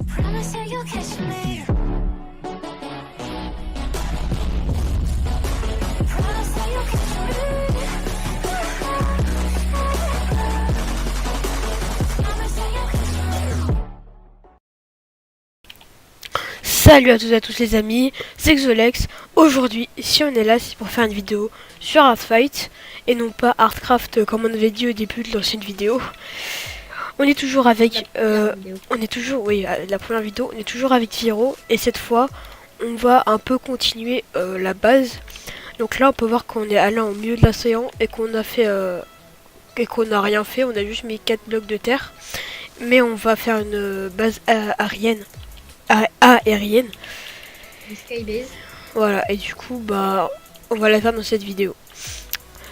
Promise that you'll catch me. Promise that you'll catch me. Promise that you'll catch me. Salut à tous et à tous les amis, c'est Xolex. Aujourd'hui, si on est là, c'est pour faire une vidéo sur Hearthfight et non pas Hearthcraft comme on avait dit au début de l'ancienne vidéo. On est toujours avec, la première vidéo, on est toujours avec Viro et cette fois, on va un peu continuer la base. Donc là, on peut voir qu'on est allé en milieu de l'océan et qu'on a fait, et qu'on n'a rien fait. On a juste mis 4 blocs de terre, mais on va faire une base aérienne. Aérienne. Skybase. Voilà, et du coup, bah, on va la faire dans cette vidéo.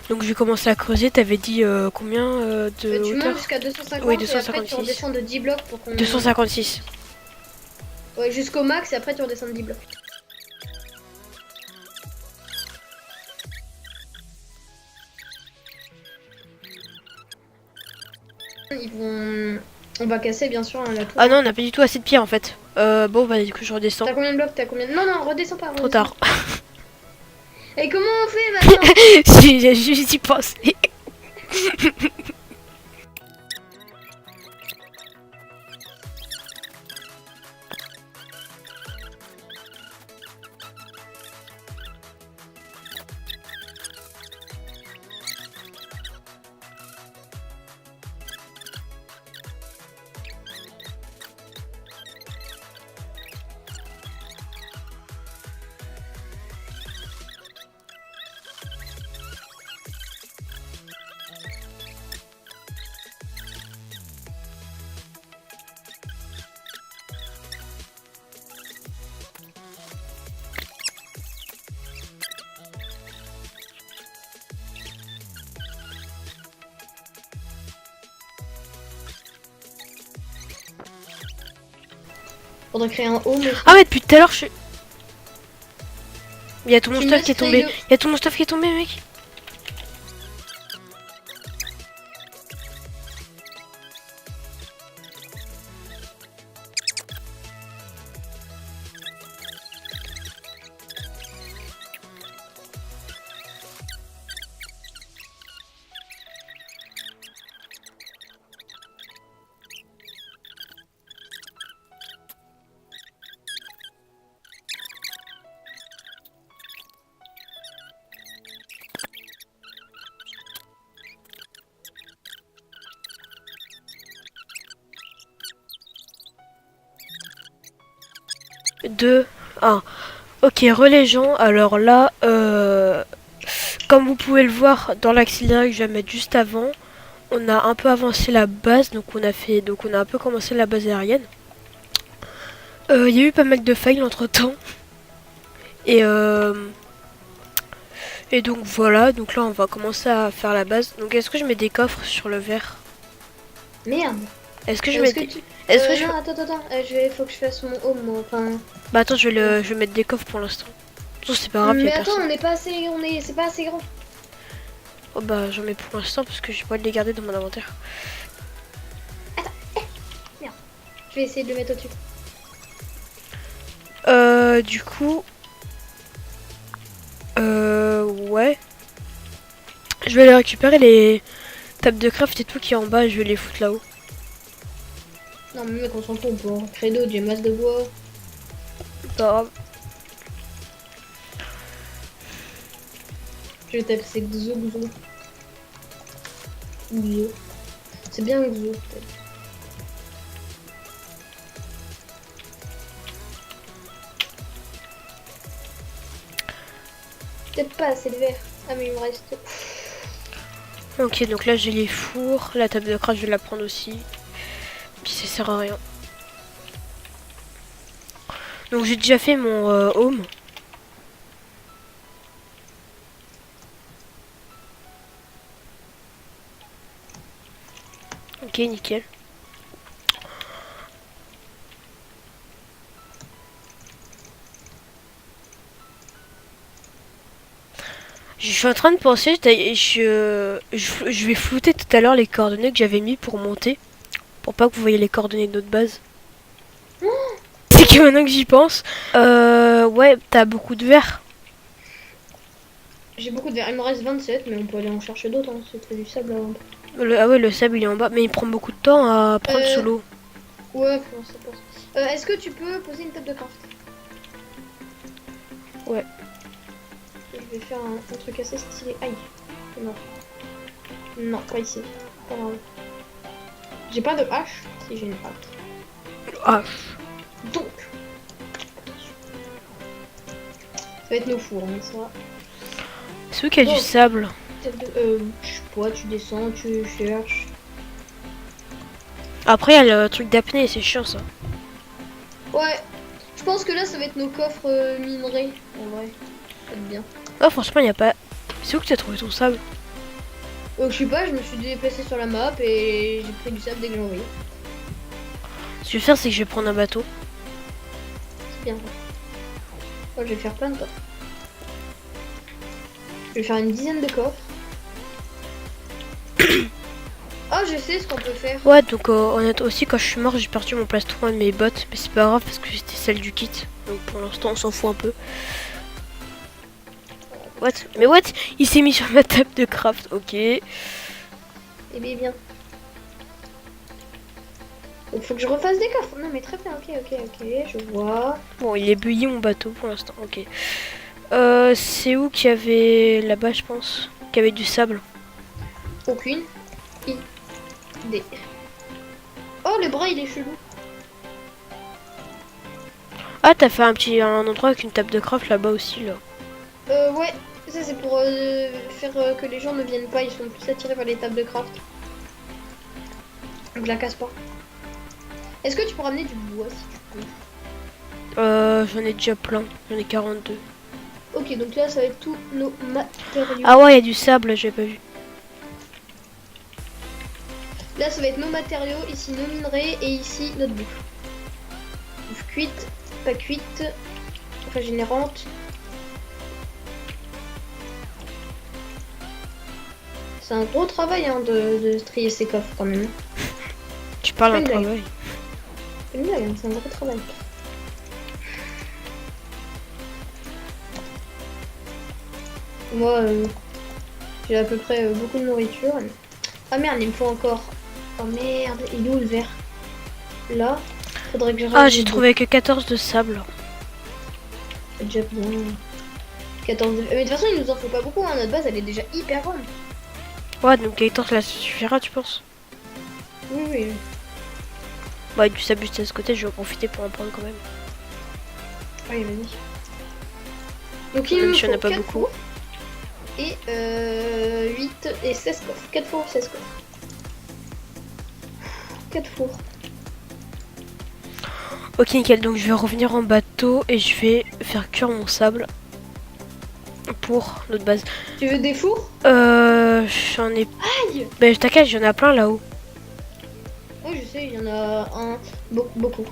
Donc je vais commencer à creuser, t'avais dit combien de Tu hauteur? montes jusqu'à 250 Oui, et après 256. tu redescends de 10 blocs pour qu'on... 256. Ouais, jusqu'au max et après tu redescends de 10 blocs. Ils vont... On va casser bien sûr la tour. Ah non, on n'a pas du tout assez de pierre en fait. Bon, bah du coup je redescends. T'as combien de blocs? T'as combien de... Non, redescends pas. Trop tard. Et comment on fait maintenant? Si, j'ai juste y pensé. Faudrait créer un home aussi. Ah ouais, depuis tout à l'heure je suis... Il y a tout mon Tu stuff me qui est laisses tombé. créer Il y a tout mon stuff qui est tombé, mec. Deux, un. Ok, relais gens. Alors là, comme vous pouvez le voir dans l'accéléré que je vais mettre juste avant, on a un peu avancé la base, donc on a un peu commencé la base aérienne. Il y a eu pas mal de fails entre temps. Et donc voilà, donc là on va commencer à faire la base. Donc est-ce que je mets des coffres sur le verre? Merde. Est-ce que je mets des... tu... Est-ce que je... Non, attends. Faut que je fasse mon home, moi. Enfin... Bah attends, je vais mettre des coffres pour l'instant. Non, c'est pas grave, Mais y a attends, personne. on n'est pas assez... C'est pas assez grand. Oh bah j'en mets pour l'instant parce que j'ai pas de les garder dans mon inventaire. Je vais essayer de le mettre au-dessus. Du coup... ouais. Je vais aller récupérer les tables de craft et tout qui est en bas et je vais les foutre là-haut. Non, mais mec, on s'en fout, on peut en créer d'autres, j'ai masse de bois. Pas grave. Je vais taper, c'est Xo. Xo. C'est bien Xo, peut-être. Peut-être pas assez de verre. Ah, mais il me reste... Ok, donc là j'ai les fours. La table de craft je vais la prendre aussi. Puis ça sert à rien. Donc j'ai déjà fait mon home. Ok, nickel. Je suis en train de penser, je vais flouter tout à l'heure les coordonnées que j'avais mis pour monter. Pour pas que vous voyez les coordonnées de notre base. Oh, C'est que maintenant que j'y pense. Ouais, t'as beaucoup de verre. J'ai beaucoup de verre. Il me reste 27, mais on peut aller en chercher d'autres. Hein. C'est très du sable là. Ah ouais, le sable il est en bas, mais il prend beaucoup de temps à prendre sous l'eau. Ouais, faut ça passe. Est-ce que tu peux poser une table de craft? Ouais. Je vais faire un truc assez stylé. Aïe. Non. Non, pas ici. Pas grave. J'ai pas de hache. Si j'ai une hache. Ah, Donc. Attention. Ça va être nos fours, hein, ça. c'est où qu'il y a Oh. du sable? Je sais pas, tu descends, tu cherches. Après, il y a le truc d'apnée, c'est chiant ça. Ouais. Je pense que là, ça va être nos coffres minerais. En vrai. Ça va être bien. Oh, franchement, il n'y a pas. C'est où que tu as trouvé ton sable? Je sais pas, je me suis déplacé sur la map et j'ai pris du sable dès que j'ai envoyé. Ce que je vais faire, c'est que je vais prendre un bateau. C'est bien. Oh, je vais faire plein de coffres. Je vais faire une dizaine de coffres. Oh, je sais ce qu'on peut faire. Ouais, donc honnêtement aussi, quand je suis mort, j'ai perdu mon plastron et mes bottes. Mais c'est pas grave parce que c'était celle du kit. Donc pour l'instant, on s'en fout un peu. What? Mais what? Il s'est mis sur ma table de craft, ok. Eh bien, bien. Donc, faut que je refasse des coffres. Non, mais très bien, ok, je vois. Bon, il est bouilli mon bateau pour l'instant, ok. C'est où qu'il y avait là-bas, je pense? Qu'il y avait du sable. Aucune idée. Oh, le bras, il est chelou. Ah, t'as fait un endroit avec une table de craft là-bas aussi, là. Ouais. Ça, c'est pour faire que les gens ne viennent pas. Ils sont plus attirés par les tables de craft. Donc, je la casse pas. Est-ce que tu peux ramener du bois si tu peux? J'en ai déjà plein. J'en ai 42. Ok, donc là, ça va être tous nos matériaux. Ah ouais, il y a du sable, là, j'avais pas vu. Là, ça va être nos matériaux, ici nos minerais et ici notre bouffe. Bouffe cuite, pas cuite, régénérante. C'est un gros travail hein, de trier ces coffres quand même. Tu parles C'est un une blague. travail. C'est une blague, hein, c'est un gros travail. Moi, j'ai à peu près beaucoup de nourriture. Ah merde, il me faut encore. Oh merde, il est où le verre? Là, faudrait que je Ah, rajoute j'ai trouvé que 14 de sable. C'est déjà bien. 14 de... Mais de toute façon, il nous en faut pas beaucoup. Hein. Notre base, elle est déjà hyper grande. Ouais, donc 14 là, ça suffira, tu penses? Oui, oui. Ouais, du sable juste à ce côté, je vais en profiter pour en prendre quand même. Allez, vas-y. Donc, il Même nous si on faut n'a pas 4 beaucoup. fours et 8 et 16 coffres. 4 fours, 16 coffres. 4 fours. Ok, nickel, donc je vais revenir en bateau et je vais faire cuire mon sable pour notre base. Tu veux des fours? J'en ai... Aïe! Ben, t'inquiète, j'en ai plein là-haut. Oui, je sais, il y en a un. Beaucoup.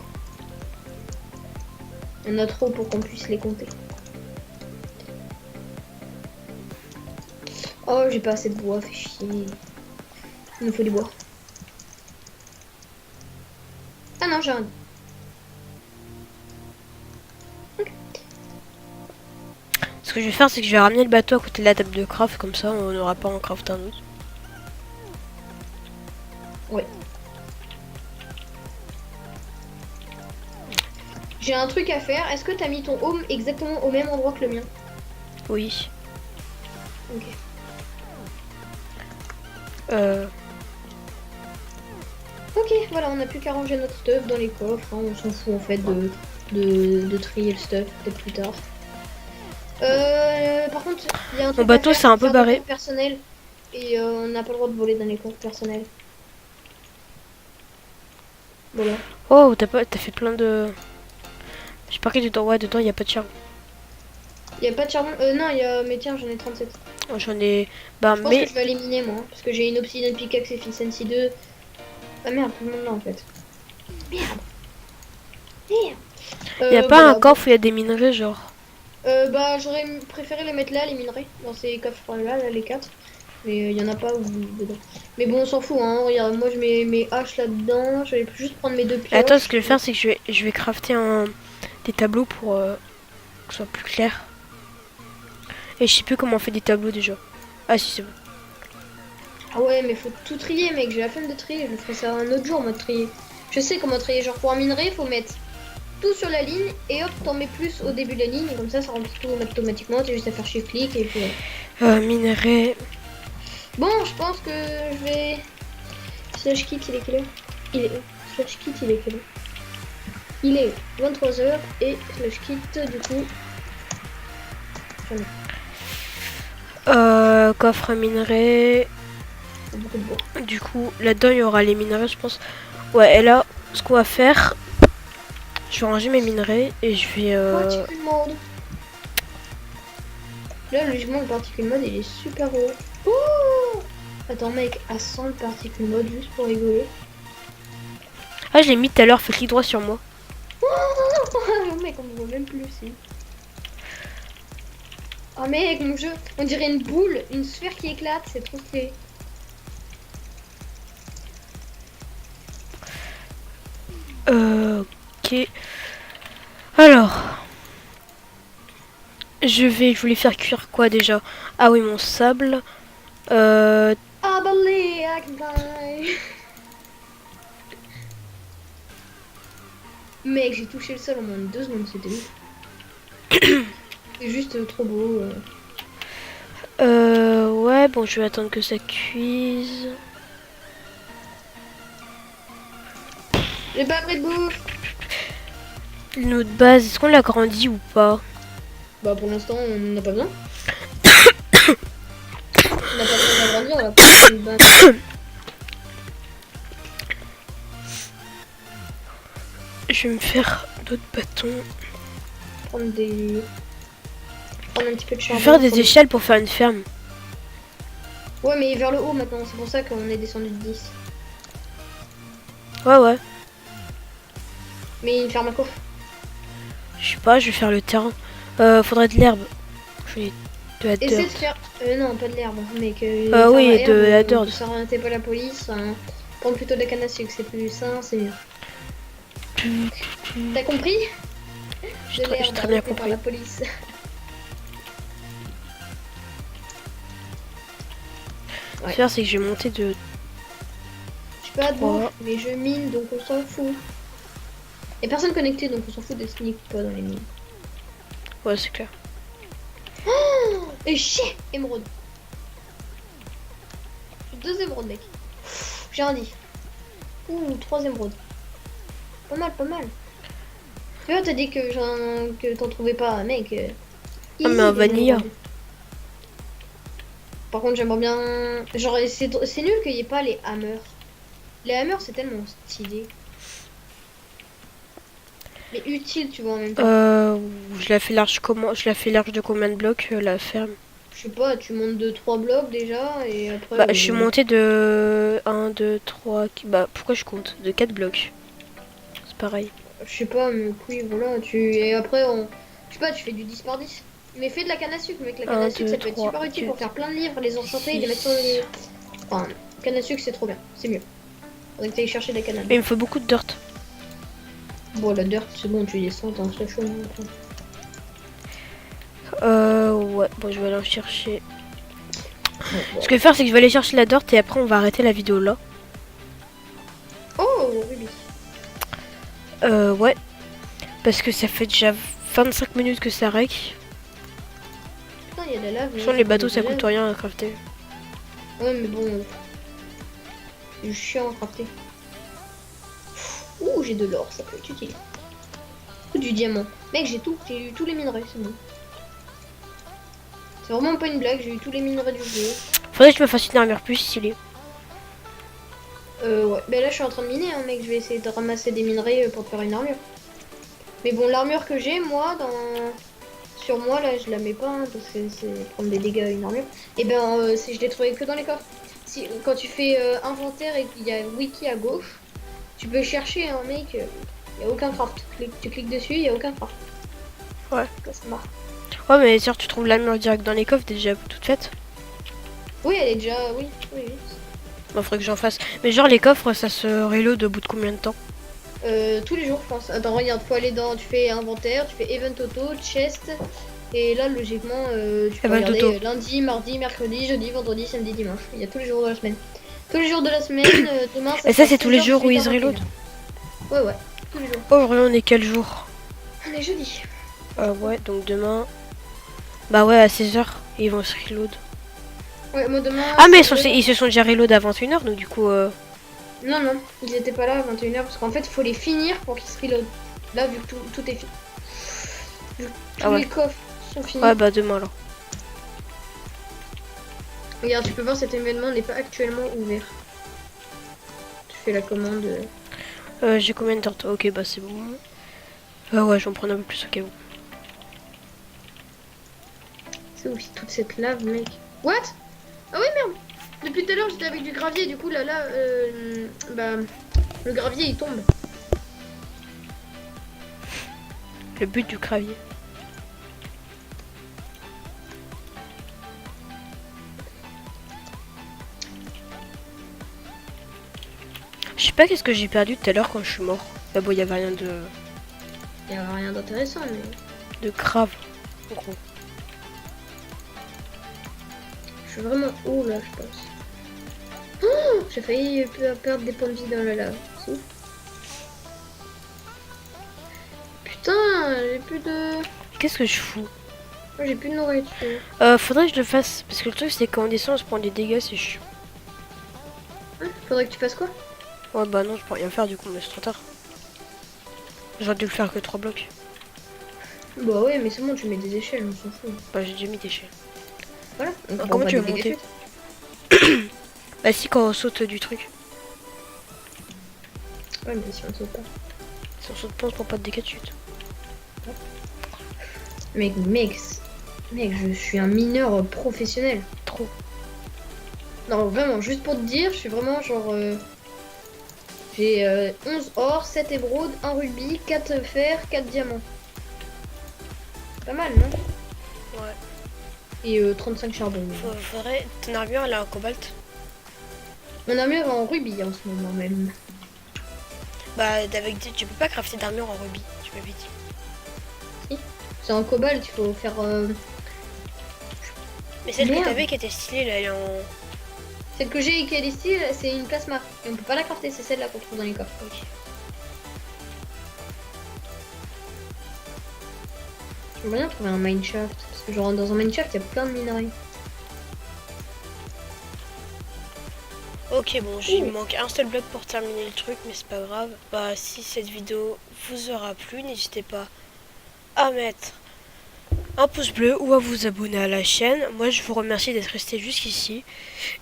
Il y en a trop pour qu'on puisse les compter. Oh, j'ai pas assez de bois, fait chier. Il nous faut du bois. Ah non, j'ai un. Ce que je vais faire, c'est que je vais ramener le bateau à côté de la table de craft, comme ça on n'aura pas à en craft un autre. Ouais. J'ai un truc à faire. Est-ce que t'as mis ton home exactement au même endroit que le mien? Oui. Ok. Ok, voilà, on n'a plus qu'à ranger notre stuff dans les coffres. Hein, on s'en fout en fait de trier le stuff peut-être plus tard. Par contre, il y a un truc Mon bateau, à faire, c'est un peu faire des barré. coffres personnels. Et on n'a pas le droit de voler dans les coffres personnels. Voilà. Oh, t'as fait plein de... J'ai marqué dedans, ouais, dedans il n'y a pas de charbon. Il y a pas de charbon. Non, il y a. Mais tiens, j'en ai 37. Oh, j'en ai... Bah, Je pense mais... que je vais aller miner moi. Parce que j'ai une obsidian pickaxe et Finsensi 2. Ah merde, tout le monde là en fait. Merde. Il n'y a pas un coffre où il y a des minerais, genre... Bah, j'aurais préféré les mettre là, les minerais. Dans ces coffres là, les 4. Mais il y en a pas dedans. Mais bon, on s'en fout, hein. Regarde, moi je mets mes haches là-dedans. Je vais juste prendre mes deux pioches. Attends, ce que je vais faire, c'est que je vais crafter des tableaux pour que ce soit plus clair. Et je sais plus comment on fait des tableaux déjà. Ah si, c'est bon. Ah ouais, mais faut tout trier, mec. J'ai la flemme de trier. Je ferai ça un autre jour, moi, de trier. Je sais comment trier. Genre, pour un minerai, faut mettre tout sur la ligne. Et hop, t'en mets plus au début de la ligne. Comme ça remplit tout automatiquement. T'as juste à faire shift-click et puis... Minerai. Bon, je pense que je vais... Slash kit, il est quelle heure? Il est... Slash kit, il est quelle heure? Il est 23h et slash kit, du coup... Coffre à minerai. Beaucoup de bois. Du coup, là-dedans, il y aura les minerais, je pense. Ouais, et là, ce qu'on va faire... Je vais ranger mes minerais et je vais... Particule mode. Là, logiquement, le particule mode, il est super gros. Oh, attends, mec, à 100 le particule mode, juste pour rigoler. Ah, je l'ai mis tout à l'heure, fais clic droit sur moi. Oh, mec, on ne voit même plus aussi. Oh, mec, mon jeu, on dirait une boule, une sphère qui éclate, c'est trop stylé. Ok. Alors... Je voulais faire cuire quoi déjà? Ah oui, mon sable. I believe I can fly. Mec, j'ai touché le sol en moins de 2 secondes, c'était ouf. C'est juste trop beau. Ouais, bon, je vais attendre que ça cuise. J'ai pas pris de bouffe. Notre base, est-ce qu'on l'agrandit ou pas? Bah pour l'instant on n'a pas besoin. On n'a pas besoin d'agrandir, on va prendre une base. Je vais me faire d'autres bâtons. Prendre des... Prendre un petit peu de Je charbon. vais faire des échelles pour faire une ferme. Ouais mais vers le haut maintenant, c'est pour ça qu'on est descendu de 10. Ouais, ouais. Mais une ferme à quoi? Je sais pas, je vais faire le terrain. Faudrait de l'herbe. Je vais de la Essaie de dirt. faire... non, pas de l'herbe, mec. Oui, de la dirt. Ça t'es pas la police. Hein. Prends plutôt de la canne à sucre, c'est plus sain, c'est mieux. T'as compris? J'ai très bien arrêtée par compris. la police. Ce que je vais faire, c'est que je vais monter de... Je suis pas de Trois. bouffe, mais je mine, donc on s'en fout. Y'a personne connecté, donc on s'en fout des sneak pas dans les mines. Ouais, c'est clair. Et chier, émeraude. 2 émeraudes, mec. J'ai rien dit. Ouh, 3 émeraudes. Pas mal, pas mal. Tu vois, t'as dit que t'en trouvais pas, mec. Ah, mais un vanilla. Par contre, j'aimerais bien... Genre, c'est nul qu'il n'y ait pas les hammers. Les hammers, c'est tellement stylé. Mais utile, tu vois, en même temps. Je la fais large comment? Je la fais large de combien de blocs, la ferme? Je sais pas, tu montes de 3 blocs déjà, et après... Bah, je suis montée de 1, 2, 3... Bah, pourquoi je compte? De 4 blocs. C'est pareil. Je sais pas, mais oui, voilà, et après, je sais pas, tu fais du 10 par 10. Mais fais de la canne à sucre, mec, la canne à sucre, ça peut être super utile pour faire plein de livres, les enchanter, les mettre sur les... Enfin, canne à sucre, c'est trop bien, c'est mieux. Faudrait que t'ailles chercher de la canne à Mais il me faut beaucoup de dirt. Bon, la dirt, c'est bon, tu descends, t'es en très chaud. Ouais, bon, je vais aller en chercher. Ce que je vais faire, c'est que je vais aller chercher la dirt et après, on va arrêter la vidéo là. Oh, Ruby. Ouais. Parce que ça fait déjà 25 minutes que ça rec. Putain, il y a de la lave. Je sens les bateaux, ça coûte rien à crafter. Ouais, mais bon. C'est chiant à crafter. Ouh, j'ai de l'or, ça peut être utile. Ou du diamant. Mec, j'ai eu tous les minerais, c'est bon. C'est vraiment pas une blague, j'ai eu tous les minerais du jeu. Faudrait que je me fasse une armure plus stylée. Ouais. Ben là, je suis en train de miner, hein, mec. Je vais essayer de ramasser des minerais pour te faire une armure. Mais bon, l'armure que j'ai, moi, sur moi, là, je la mets pas, hein, parce que c'est prendre des dégâts à une armure. Et ben, je l'ai trouvé que dans les coffres. Quand tu fais inventaire et qu'il y a wiki à gauche, tu peux chercher un mec, il n'y a aucun craft. Tu cliques dessus, il n'y a aucun craft. Ouais. Ça marche. Ouais, mais sûr, tu trouves l'armure direct dans les coffres, déjà toute faite. Oui, elle est déjà... Oui, oui, oui. Bah, faudrait que j'en fasse. Mais genre, les coffres, ça se reload au bout de combien de temps? Tous les jours, je pense. Attends, regarde, faut aller dans... Tu fais inventaire, tu fais event auto, chest. Et là, logiquement, tu peux Event regarder auto. lundi, mardi, mercredi, jeudi, vendredi, samedi, dimanche. Il y a tous les jours de la semaine. Tous les jours de la semaine, demain, Et ça, sera c'est tous les 16h, jours où ils 18h, reload? 21h. Ouais, ouais, tous les jours. Oh, on est quel jour? On est jeudi. Ouais, donc demain. Bah ouais, à 16h, ils vont se reload. Ouais, moi demain... Ah, mais c'est- ils se sont déjà reload à 21h, donc du coup. Non, non, ils étaient pas là à 21h parce qu'en fait, il faut les finir pour qu'ils se reload. Là, vu que tout est fini. Vu que tous Ah ouais. les coffres sont finis. Ouais, bah demain alors. Regarde, tu peux voir cet événement n'est pas actuellement ouvert. Tu fais la commande. J'ai combien de temps? Ok, bah c'est bon. Ah ouais, je vais en prendre un peu plus au cas où. C'est aussi toute cette lave, mec. What? Ah oui, merde. Depuis tout à l'heure, j'étais avec du gravier. Du coup, bah, le gravier, il tombe. Le but du gravier. Je sais pas qu'est-ce que j'ai perdu tout à l'heure quand je suis mort. Bah bon, il y avait rien Il y a rien d'intéressant, mais... de grave. En gros. Je suis vraiment haut, là, je pense. Oh, j'ai failli perdre des points de vie dans la lave. C'est ouf. Putain, j'ai plus de... Qu'est-ce que je fous? Moi, j'ai plus de nourriture. Faudrait que je le fasse. Parce que le truc, c'est quand on descend, on se prend des dégâts, c'est chiant. Hein, faudrait que tu fasses quoi? Ouais, bah non, je peux rien faire du coup, mais c'est trop tard. J'aurais dû le faire que 3 blocs. Bah ouais, mais c'est bon, tu mets des échelles, on s'en fout. Bah, j'ai déjà mis des chaînes. Voilà. On prend Comment pas tu des veux dégâts monter? chutes. Bah, si, quand on saute du truc. Ouais, mais si on saute pas. Si on saute pas, on se prend pas de dégâts de chute. Mec, je suis un mineur professionnel. Trop. Non, vraiment, juste pour te dire, je suis vraiment genre... j'ai 11 or, 7 émeraudes, 1 rubis, 4 fer, 4 diamants. Pas mal, non? Ouais. Et 35 charbon. Faudrait. Ton armure, elle a un cobalt. Mon armure est en rubis en ce moment même. Bah, tu peux pas crafter d'armure en rubis, tu m'avais dit. C'est en cobalt, il faut faire... Mais celle que Merde. t'avais qui était stylée, là, elle est en. Celle que j'ai et qui est ici, c'est une plasma. Et on peut pas la crafter, c'est celle-là qu'on trouve dans les coffres. Ok. J'aimerais bien trouver un mineshaft. Parce que genre dans un mineshaft, il y a plein de minerais. Ok, bon, il me manque un seul bloc pour terminer le truc, mais c'est pas grave. Bah, si cette vidéo vous aura plu, n'hésitez pas à mettre un pouce bleu ou à vous abonner à la chaîne. Moi, je vous remercie d'être resté jusqu'ici.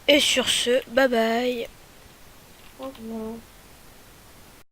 Et sur ce, bye bye. Au revoir.